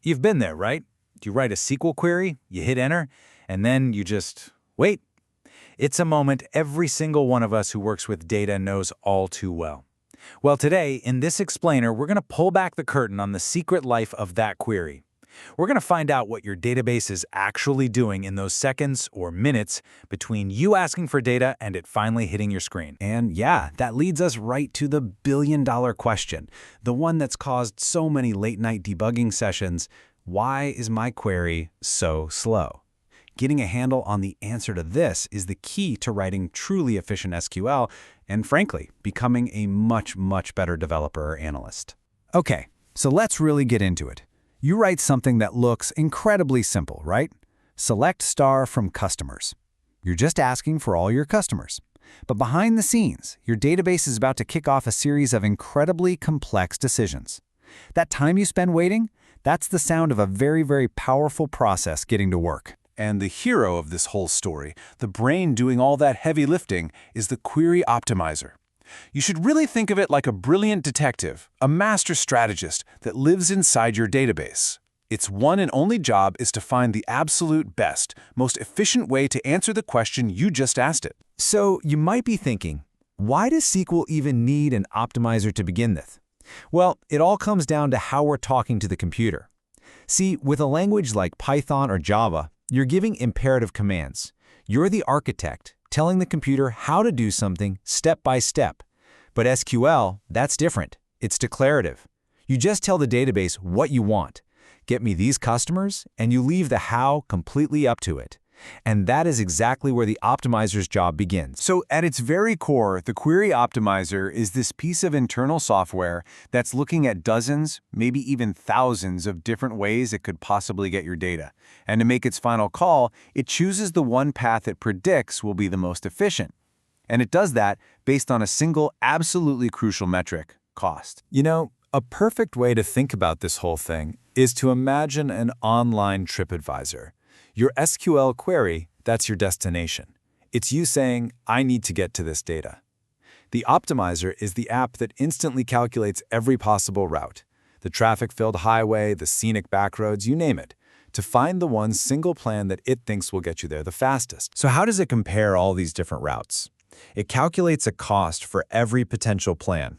You've been there, right? You write a SQL query, you hit enter, and then you just wait. It's a moment every single one of us who works with data knows all too well. Well, today, in this explainer, we're going to pull back the curtain on the secret life of that query. We're going to find out what your database is actually doing in those seconds or minutes between you asking for data and it finally hitting your screen. And yeah, that leads us right to the billion-dollar question, the one that's caused so many late-night debugging sessions. Why is my query so slow? Getting a handle on the answer to this is the key to writing truly efficient SQL and, frankly, becoming a much, much better developer or analyst. Okay, so let's really get into it. You write something that looks incredibly simple, right? Select star from customers. You're just asking for all your customers. But behind the scenes, your database is about to kick off a series of incredibly complex decisions. That time you spend waiting, that's the sound of a very, very powerful process getting to work. And the hero of this whole story, the brain doing all that heavy lifting, is the query optimizer. You should really think of it like a brilliant detective, a master strategist that lives inside your database. Its one and only job is to find the absolute best, most efficient way to answer the question you just asked it. So you might be thinking, why does SQL even need an optimizer to begin with? Well, it all comes down to how we're talking to the computer. See, with a language like Python or Java, you're giving imperative commands. You're the architect, telling the computer how to do something step by step. But SQL, that's different. It's declarative. You just tell the database what you want. Get me these customers, and you leave the how completely up to it. And that is exactly where the optimizer's job begins. So at its very core, the query optimizer is this piece of internal software that's looking at dozens, maybe even thousands of different ways it could possibly get your data. And to make its final call, it chooses the one path it predicts will be the most efficient. And it does that based on a single, absolutely crucial metric: cost. You know, a perfect way to think about this whole thing is to imagine an online TripAdvisor. Your SQL query, that's your destination. It's you saying, I need to get to this data. The optimizer is the app that instantly calculates every possible route, the traffic-filled highway, the scenic backroads, you name it, to find the one single plan that it thinks will get you there the fastest. So how does it compare all these different routes? It calculates a cost for every potential plan.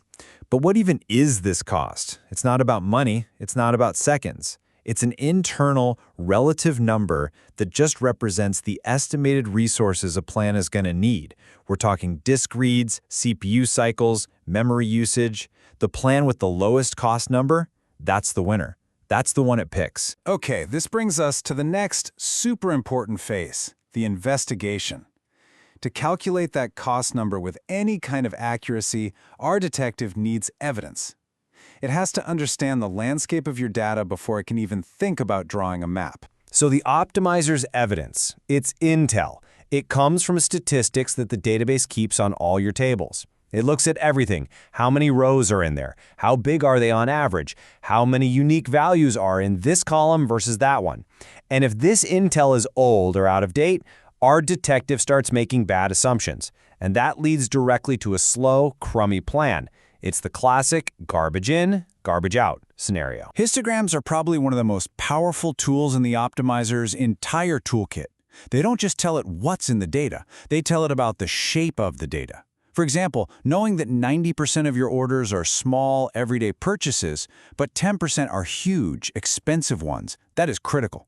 But what even is this cost? It's not about money. It's not about seconds. It's an internal, relative number that just represents the estimated resources a plan is going to need. We're talking disk reads, CPU cycles, memory usage. The plan with the lowest cost number, that's the winner. That's the one it picks. Okay, this brings us to the next super important phase, the investigation. To calculate that cost number with any kind of accuracy, our detective needs evidence. It has to understand the landscape of your data before it can even think about drawing a map. So the optimizer's evidence, it's intel. It comes from statistics that the database keeps on all your tables. It looks at everything. How many rows are in there? How big are they on average? How many unique values are in this column versus that one? And if this intel is old or out of date, our detective starts making bad assumptions. And that leads directly to a slow, crummy plan. It's the classic garbage in, garbage out scenario. Histograms are probably one of the most powerful tools in the optimizer's entire toolkit. They don't just tell it what's in the data, they tell it about the shape of the data. For example, knowing that 90% of your orders are small, everyday purchases, but 10% are huge, expensive ones, that is critical.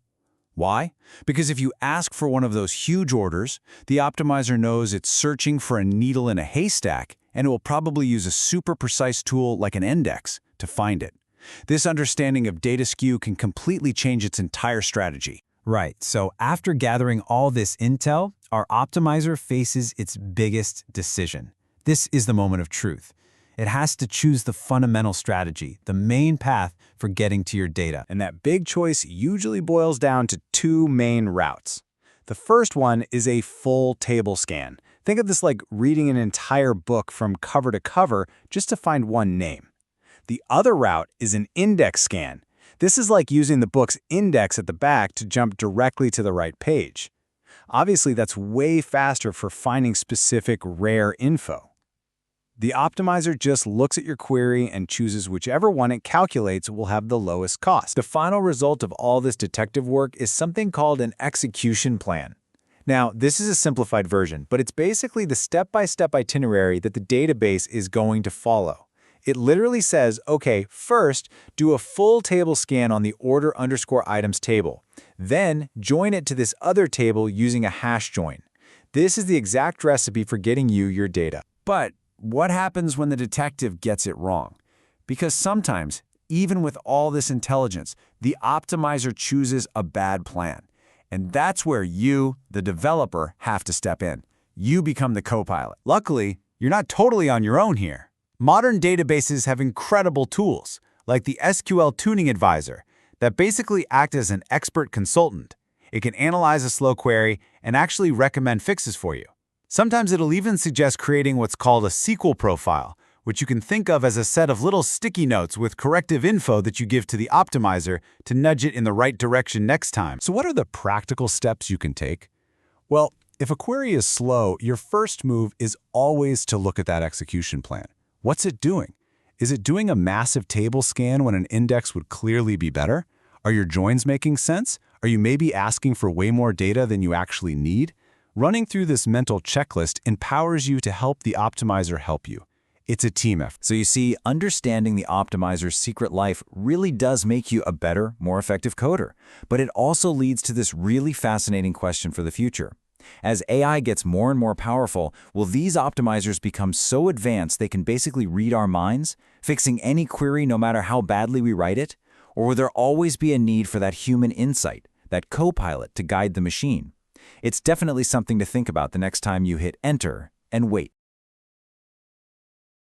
Why? Because if you ask for one of those huge orders, the optimizer knows it's searching for a needle in a haystack, and it will probably use a super precise tool like an index to find it. This understanding of data skew can completely change its entire strategy. Right, so after gathering all this intel, our optimizer faces its biggest decision. This is the moment of truth. It has to choose the fundamental strategy, the main path for getting to your data. And that big choice usually boils down to two main routes. The first one is a full table scan. Think of this like reading an entire book from cover to cover just to find one name. The other route is an index scan. This is like using the book's index at the back to jump directly to the right page. Obviously, that's way faster for finding specific rare info. The optimizer just looks at your query and chooses whichever one it calculates will have the lowest cost. The final result of all this detective work is something called an execution plan. Now, this is a simplified version, but it's basically the step-by-step itinerary that the database is going to follow. It literally says, okay, first, do a full table scan on the order_items table. Then, join it to this other table using a hash join. This is the exact recipe for getting you your data. But what happens when the detective gets it wrong? Because sometimes, even with all this intelligence, the optimizer chooses a bad plan. And that's where you, the developer, have to step in. You become the co-pilot. Luckily, you're not totally on your own here. Modern databases have incredible tools, like the SQL Tuning Advisor, that basically act as an expert consultant. It can analyze a slow query and actually recommend fixes for you. Sometimes it'll even suggest creating what's called a SQL profile, which you can think of as a set of little sticky notes with corrective info that you give to the optimizer to nudge it in the right direction next time. So what are the practical steps you can take? Well, if a query is slow, your first move is always to look at that execution plan. What's it doing? Is it doing a massive table scan when an index would clearly be better? Are your joins making sense? Are you maybe asking for way more data than you actually need? Running through this mental checklist empowers you to help the optimizer help you. It's a team effort. So you see, understanding the optimizer's secret life really does make you a better, more effective coder. But it also leads to this really fascinating question for the future. As AI gets more and more powerful, will these optimizers become so advanced they can basically read our minds, fixing any query no matter how badly we write it? Or will there always be a need for that human insight, that co-pilot to guide the machine? It's definitely something to think about the next time you hit enter and wait.